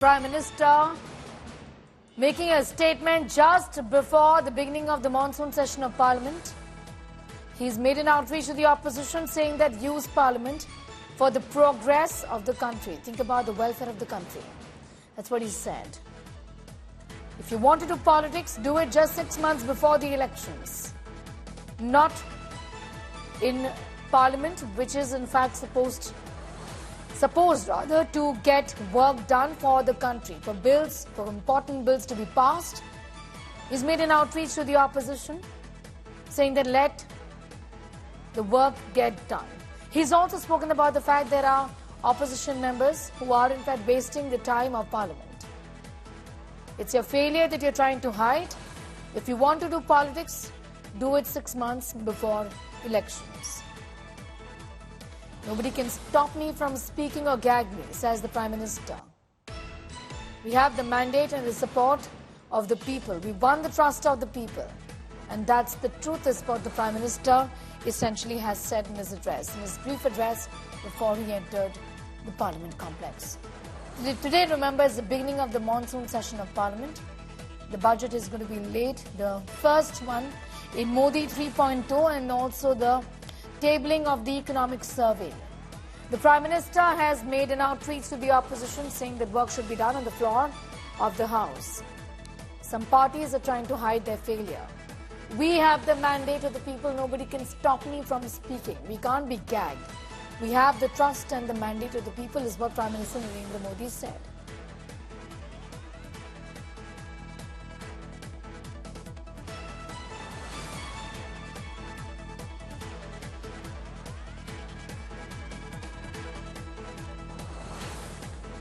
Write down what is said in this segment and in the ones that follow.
Prime Minister making a statement just before the beginning of the monsoon session of Parliament. He's made an outreach to the opposition saying that use Parliament for the progress of the country. Think about the welfare of the country. That's what he said. If you want to do politics, do it just 6 months before the elections. Not in Parliament, which is in fact supposed to get work done for the country, for bills, for important bills to be passed. He's made an outreach to the opposition saying that let the work get done. He's also spoken about the fact there are opposition members who are in fact wasting the time of Parliament. It's your failure that you're trying to hide. If you want to do politics, do it 6 months before elections. Nobody can stop me from speaking or gag me, says the Prime Minister. We have the mandate and the support of the people. We won the trust of the people. And that's the truth, is what the Prime Minister essentially has said in his address, in his brief address before he entered the Parliament complex. Today, remember, is the beginning of the monsoon session of Parliament. The budget is going to be laid, the first one in Modi 3.0, and also the tabling of the economic survey. The Prime Minister has made an outreach to the opposition saying that work should be done on the floor of the House. Some parties are trying to hide their failure. We have the mandate of the people. Nobody can stop me from speaking. We can't be gagged. We have the trust and the mandate of the people, is what Prime Minister Narendra Modi said.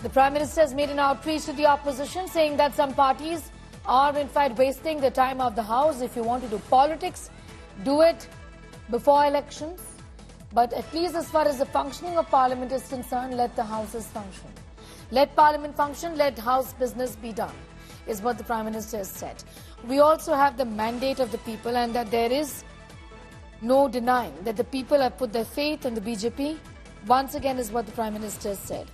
The Prime Minister has made an outreach to the opposition saying that some parties are in fact wasting the time of the House. If you want to do politics, do it before elections. But at least as far as the functioning of Parliament is concerned, let the Houses function. Let Parliament function, let House business be done, is what the Prime Minister has said. We also have the mandate of the people, and that there is no denying that the people have put their faith in the BJP. Once again, is what the Prime Minister has said.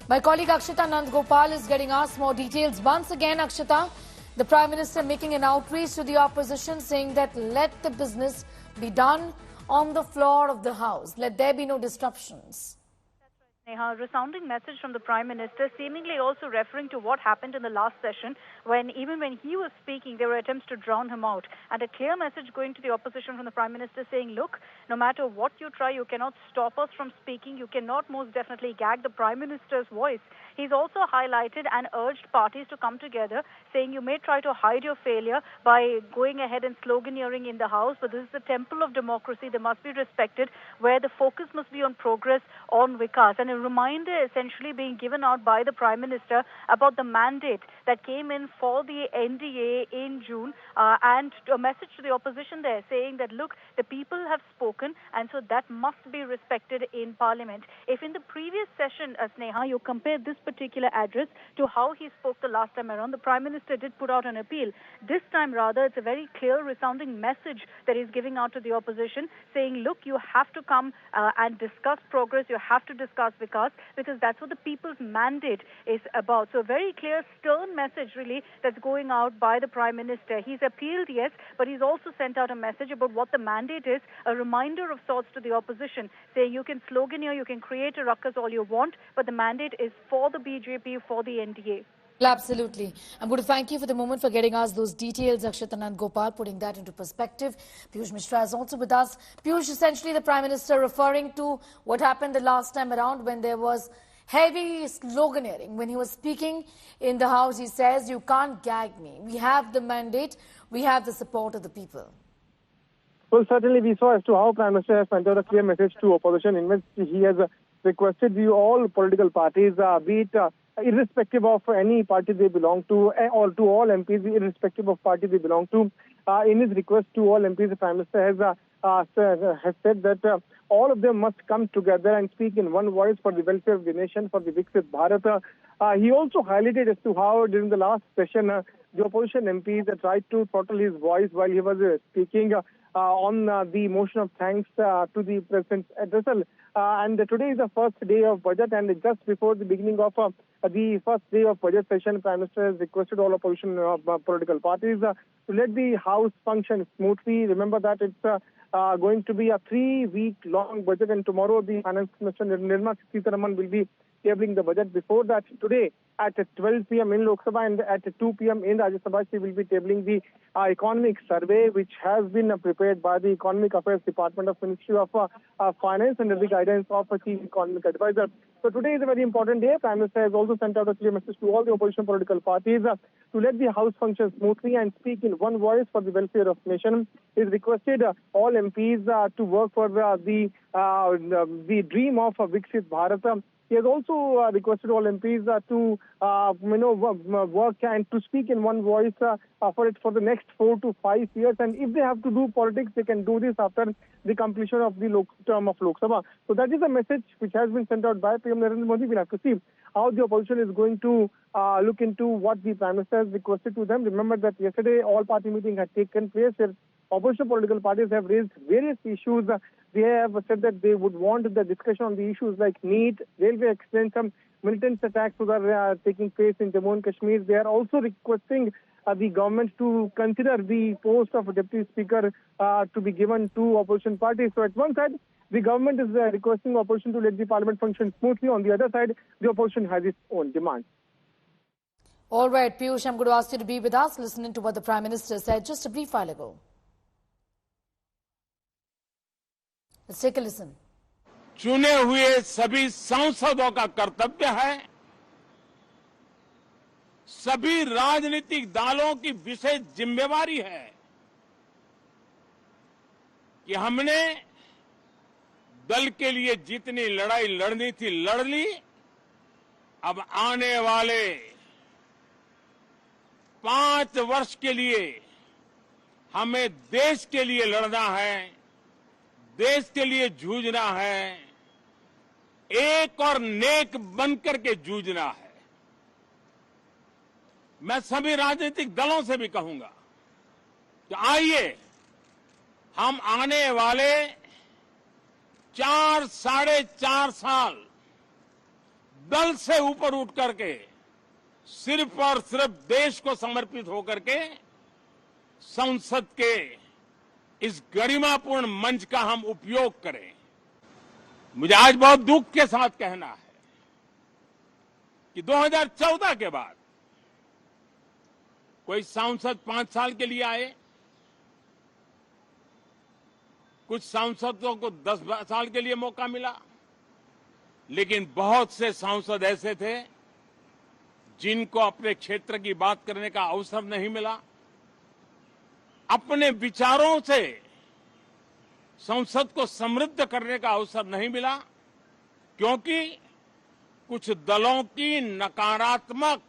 My colleague Akshita Nandgopal is getting us more details. Once again, Akshita, the Prime Minister making an outreach to the opposition saying that let the business be done on the floor of the House. Let there be no disruptions. Neha, a resounding message from the Prime Minister, seemingly also referring to what happened in the last session when even when he was speaking, there were attempts to drown him out. And a clear message going to the opposition from the Prime Minister saying, look, no matter what you try, you cannot stop us from speaking. You cannot most definitely gag the Prime Minister's voice. He's also highlighted and urged parties to come together, saying you may try to hide your failure by going ahead and sloganeering in the House, but this is the temple of democracy. They must be respected, where the focus must be on progress, on Vikas. And a reminder essentially being given out by the Prime Minister about the mandate that came in for the NDA in June, and a message to the opposition there saying that, look, the people have spoken, and so that must be respected in Parliament. If in the previous session, Sneha, you compare this particular address to how he spoke the last time around, the Prime Minister did put out an appeal. This time, rather, it's a very clear, resounding message that he's giving out to the opposition, saying, look, you have to come and discuss progress, you have to discuss Vikas, because that's what the people's mandate is about. So a very clear, stern message, really, that's going out by the Prime Minister. He's appealed, yes, but he's also sent out a message about what the mandate is, a reminder of sorts to the opposition, saying you can sloganeer, you can create a ruckus all you want, but the mandate is for the BJP, for the NDA. Absolutely. I'm going to thank you for the moment for getting us those details, Akshita Nandgopal, putting that into perspective. Piyush Mishra is also with us. Piyush, essentially the Prime Minister referring to what happened the last time around when there was heavy sloganeering. When he was speaking in the House, he says, you can't gag me. We have the mandate. We have the support of the people. Well, certainly we saw as to how Prime Minister has sent out a clear message to opposition in which he has requested all political parties, be it irrespective of any party they belong to, or to all MPs, irrespective of party they belong to. In his request to all MPs, the Prime Minister has said that all of them must come together and speak in one voice for the welfare of the nation, for the Viksit Bharat. He also highlighted as to how during the last session, the opposition MPs tried to throttle his voice while he was speaking on the motion of thanks to the President's address. and today is the first day of budget, and just before the beginning of the first day of budget session, Prime Minister has requested all opposition political parties to let the House function smoothly. Remember that it's going to be a 3-week-long budget, and tomorrow the Finance Minister Nirmala Sitharaman will be tabling the budget. Before that, today at 12 p.m. in Lok Sabha and at 2 p.m. in Rajya Sabha, she will be tabling the economic survey, which has been prepared by the Economic Affairs Department of Ministry of Finance under the guidance of a Chief Economic Advisor. So today is a very important day. Prime Minister has also sent out a clear message to all the opposition political parties to let the House function smoothly and speak in one voice for the welfare of the nation. He has requested all MPs to work for the dream of Viksit Bharat. He has also requested all MPs to work and to speak in one voice for the next 4 to 5 years. And if they have to do politics, they can do this after the completion of the term of Lok Sabha. So that is a message which has been sent out by PM Narendra Modi. We'll have to see how the opposition is going to look into what the Prime Minister has requested to them. Remember that yesterday all-party meeting had taken place where opposition political parties have raised various issues. They have said that they would want the discussion on the issues like NEET, railway accidents, some militant attacks that are taking place in Jammu and Kashmir. They are also requesting the government to consider the post of Deputy Speaker to be given to opposition parties. So at one side, the government is requesting opposition to let the parliament function smoothly. On the other side, the opposition has its own demands. All right, Piyush, I'm going to ask you to be with us, listening to what the Prime Minister said just a brief while ago. Let's take a listen. चुने हुए सभी सांसदों का कर्तव्य है, सभी राजनीतिक दलों की विशेष जिम्मेवारी है कि हमने दल के लिए जितनी लड़ाई लड़नी थी लड़ ली। अब आने वाले 5 वर्ष के लिए हमें देश के लिए लड़ना है, देश के लिए जूझना है, एक और नेक बनकर के जूझना है। मैं सभी राजनीतिक दलों से भी कहूंगा कि आइए हम आने वाले 4 साढ़े 4 साल दल से ऊपर उठ करके सिर्फ और सिर्फ देश को समर्पित होकर के संसद के इस गरिमापूर्ण मंच का हम उपयोग करें। मुझे आज बहुत दुख के साथ कहना है कि 2014 के बाद कोई सांसद 5 साल के लिए आए, कुछ सांसदों को 10 साल के लिए मौका मिला, लेकिन बहुत से सांसद ऐसे थे जिनको अपने क्षेत्र की बात करने का अवसर नहीं मिला, अपने विचारों से संसद को समृद्ध करने का अवसर नहीं मिला, क्योंकि कुछ दलों की नकारात्मक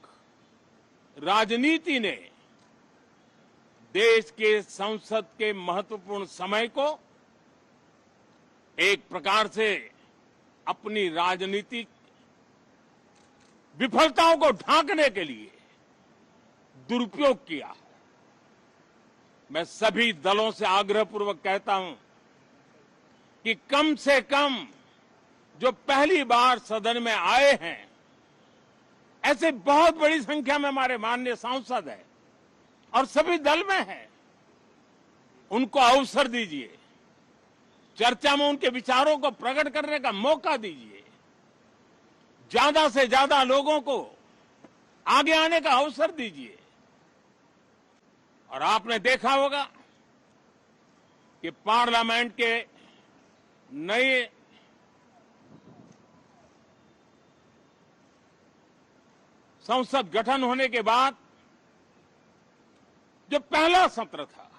राजनीति ने देश के संसद के महत्वपूर्ण समय को एक प्रकार से अपनी राजनीतिक विफलताओं को ढांकने के लिए दुरुपयोग किया। मैं सभी दलों से आग्रहपूर्वक कहता हूं कि कम से कम जो पहली बार सदन में आए हैं, ऐसे बहुत बड़ी संख्या में हमारे माननीय सांसद हैं और सभी दल में हैं, उनको अवसर दीजिए, चर्चा में उनके विचारों को प्रकट करने का मौका दीजिए, ज्यादा से ज्यादा लोगों को आगे आने का अवसर दीजिए। और आपने देखा होगा कि पार्लियामेंट के नए संसद गठन होने के बाद जो पहला सत्र था,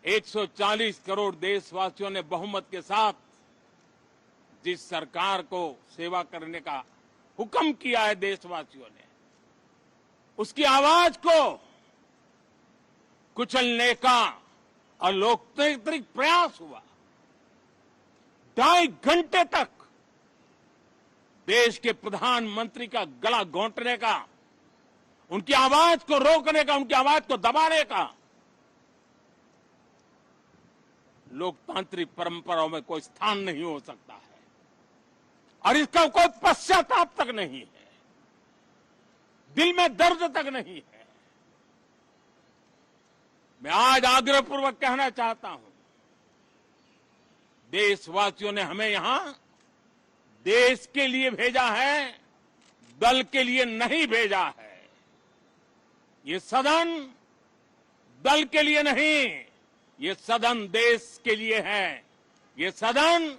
140 करोड़ देशवासियों ने बहुमत के साथ जिस सरकार को सेवा करने का हुक्म किया है देशवासियों ने, उसकी आवाज को कुचलने का अलोकतांत्रिक प्रयास हुआ। 2.5 घंटे तक देश के प्रधानमंत्री का गला घोंटने का, उनकी आवाज को रोकने का, उनकी आवाज को दबाने का लोकतांत्रिक परंपराओं में कोई स्थान नहीं हो सकता है और इसका कोई पश्चाताप तक नहीं है, दिल में दर्द तक नहीं है। मैं आज आग्रहपूर्वक कहना चाहता हूं, देशवासियों ने हमें यहां देश के लिए भेजा है, दल के लिए नहीं भेजा है। ये सदन दल के लिए नहीं, ये सदन देश के लिए है। ये सदन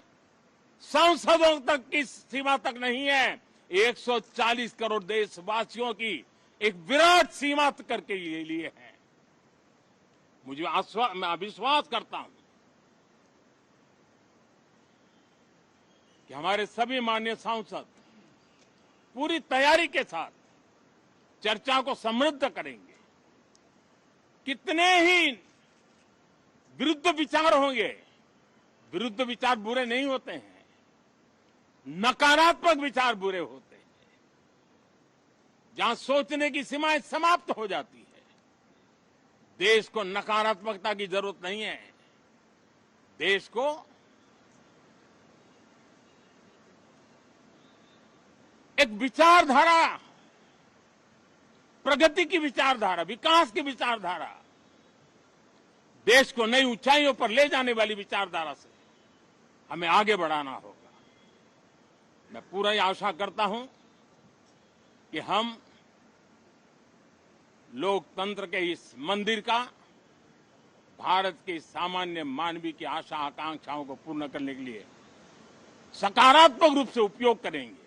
सांसदों तक की सीमा तक नहीं है, 140 करोड़ देशवासियों की एक विराट सीमा करके ये लिए है। मैं विश्वास करता हूं कि हमारे सभी माननीय सांसद पूरी तैयारी के साथ चर्चा को समृद्ध करेंगे। कितने ही विरुद्ध विचार होंगे, विरुद्ध विचार बुरे नहीं होते हैं, नकारात्मक विचार बुरे होते हैं। जहां सोचने की सीमाएं समाप्त हो जाती है, देश को नकारात्मकता की जरूरत नहीं है। देश को एक विचारधारा, प्रगति की विचारधारा, विकास की विचारधारा, देश को नई ऊंचाइयों पर ले जाने वाली विचारधारा से हमें आगे बढ़ाना होगा। मैं पूरा ही आशा करता हूं कि हम लोकतंत्र के इस मंदिर का भारत के सामान्य मानवीय की आशा आकांक्षाओं को पूर्ण करने के लिए सकारात्मक रूप से उपयोग करेंगे।